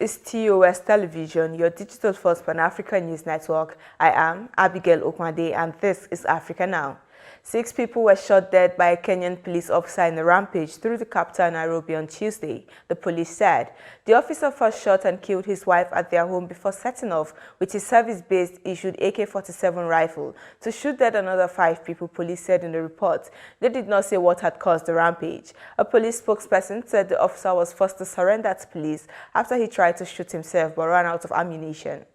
is TOS Television, your digital-first Pan-African news network. I am Abigail Okwande, and this is Africa Now. 6 people were shot dead by a Kenyan police officer in a rampage through the capital Nairobi on Tuesday, the police said. The officer first shot and killed his wife at their home before setting off with his service-based issued AK-47 rifle to shoot dead another 5 people, police said in the report. They did not say what had caused the rampage. A police spokesperson said the officer was forced to surrender to police after he tried to shoot himself but ran out of ammunition.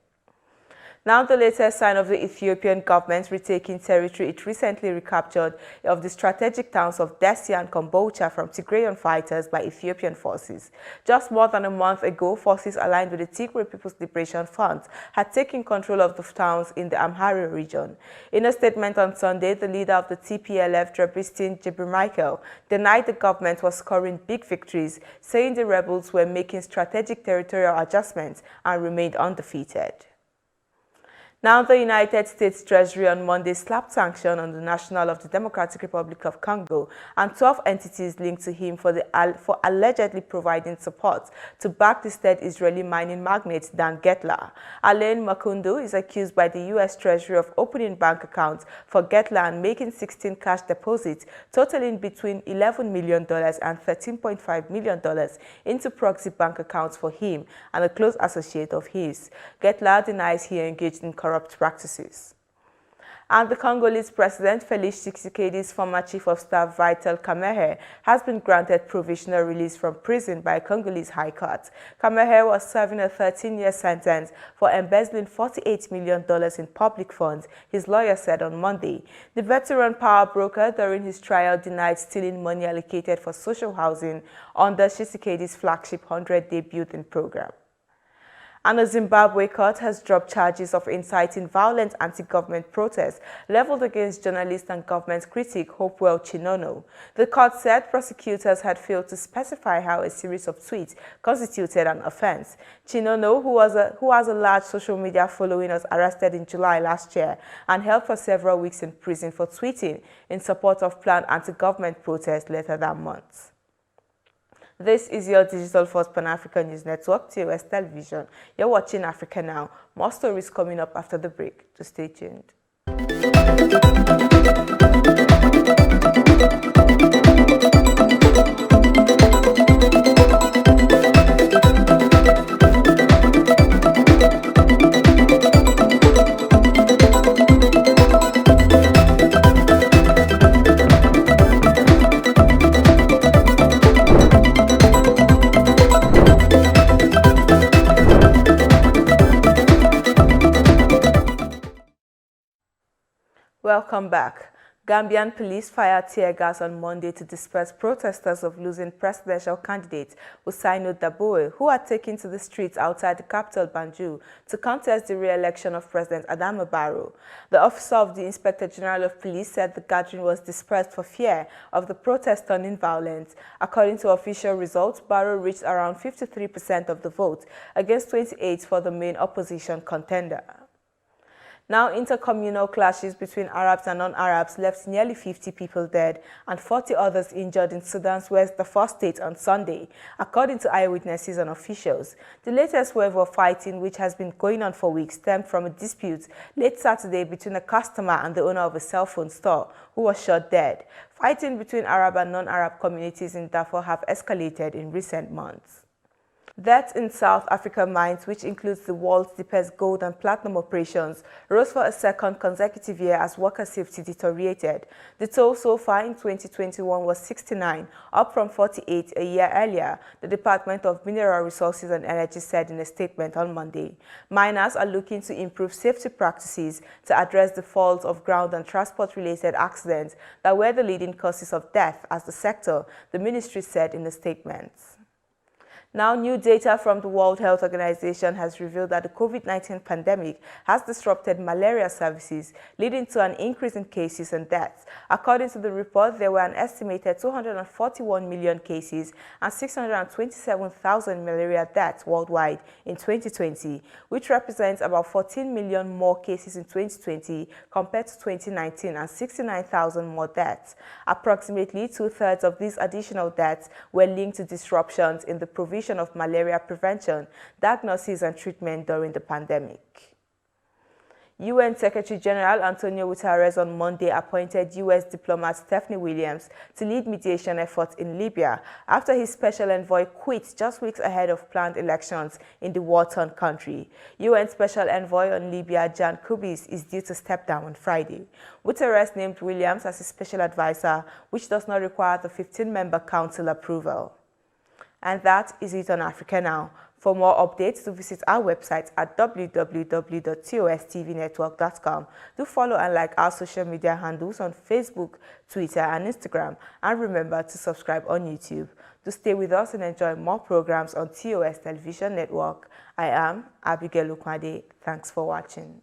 Now the latest sign of the Ethiopian government retaking territory it recently recaptured of the strategic towns of Dessie and Kombolcha from Tigrayan fighters by Ethiopian forces. Just more than a month ago, forces aligned with the Tigray People's Liberation Front had taken control of the towns in the Amhara region. In a statement on Sunday, the leader of the TPLF, Dessie Michael, denied the government was scoring big victories, saying the rebels were making strategic territorial adjustments and remained undefeated. Now, the United States Treasury on Monday slapped sanction on the national of the Democratic Republic of Congo and 12 entities linked to him for allegedly providing support to back the state Israeli mining magnate Dan Gettler. Alain Makundu is accused by the U.S. Treasury of opening bank accounts for Gettler and making 16 cash deposits totaling between $11 million and $13.5 million into proxy bank accounts for him and a close associate of his. Gettler denies he engaged in corrupt practices. And the Congolese president, Felix Tshisekedi's former chief of staff, Vital Kamerhe, has been granted provisional release from prison by a Congolese high court. Kamerhe was serving a 13-year sentence for embezzling $48 million in public funds, his lawyer said on Monday. The veteran power broker during his trial denied stealing money allocated for social housing under Tshisekedi's flagship 100-day building program. And a Zimbabwe court has dropped charges of inciting violent anti-government protests leveled against journalist and government critic Hopewell Chinono. The court said prosecutors had failed to specify how a series of tweets constituted an offense. Chinono, who has a large social media following, was arrested in July last year and held for several weeks in prison for tweeting in support of planned anti-government protests later that month. This is your digital-first Pan-African news network, TOS Television. You're watching Africa Now. More stories coming up after the break. So stay tuned. Welcome back. Gambian police fired tear gas on Monday to disperse protesters of losing presidential candidate Usainu Daboe, who had taken to the streets outside the capital Banjul to contest the re-election of President Adama Barrow. The officer of the Inspector General of Police said the gathering was dispersed for fear of the protest turning violent. According to official results, Barrow reached around 53% of the vote, against 28% for the main opposition contender. Now, intercommunal clashes between Arabs and non-Arabs left nearly 50 people dead and 40 others injured in Sudan's West Darfur state on Sunday, according to eyewitnesses and officials. The latest wave of fighting, which has been going on for weeks, stemmed from a dispute late Saturday between a customer and the owner of a cell phone store, who was shot dead. Fighting between Arab and non-Arab communities in Darfur have escalated in recent months. Deaths in South Africa mines, which includes the world's deepest gold and platinum operations, rose for a second consecutive year as worker safety deteriorated. The toll so far in 2021 was 69, up from 48 a year earlier, the Department of Mineral Resources and Energy said in a statement on Monday. Miners are looking to improve safety practices to address the falls of ground and transport-related accidents that were the leading causes of death as the sector, the ministry said in a statement. Now, new data from the World Health Organization has revealed that the COVID-19 pandemic has disrupted malaria services, leading to an increase in cases and deaths. According to the report, there were an estimated 241 million cases and 627,000 malaria deaths worldwide in 2020, which represents about 14 million more cases in 2020 compared to 2019 and 69,000 more deaths. Approximately two-thirds of these additional deaths were linked to disruptions in the provision provision of malaria prevention, diagnosis and treatment during the pandemic. UN Secretary General Antonio Guterres on Monday appointed U.S. diplomat Stephanie Williams to lead mediation efforts in Libya after his special envoy quit just weeks ahead of planned elections in the war-torn country. UN Special Envoy on Libya Jan Kubis is due to step down on Friday. Guterres named Williams as his special advisor, which does not require the 15-member council approval. And that is it on Africa Now. For more updates, do visit our website at www.TOSTVNetwork.com. Do follow and like our social media handles on Facebook, Twitter, and Instagram. And remember to subscribe on YouTube. To stay with us and enjoy more programs on TOS Television Network. I am Abigail Okwade. Thanks for watching.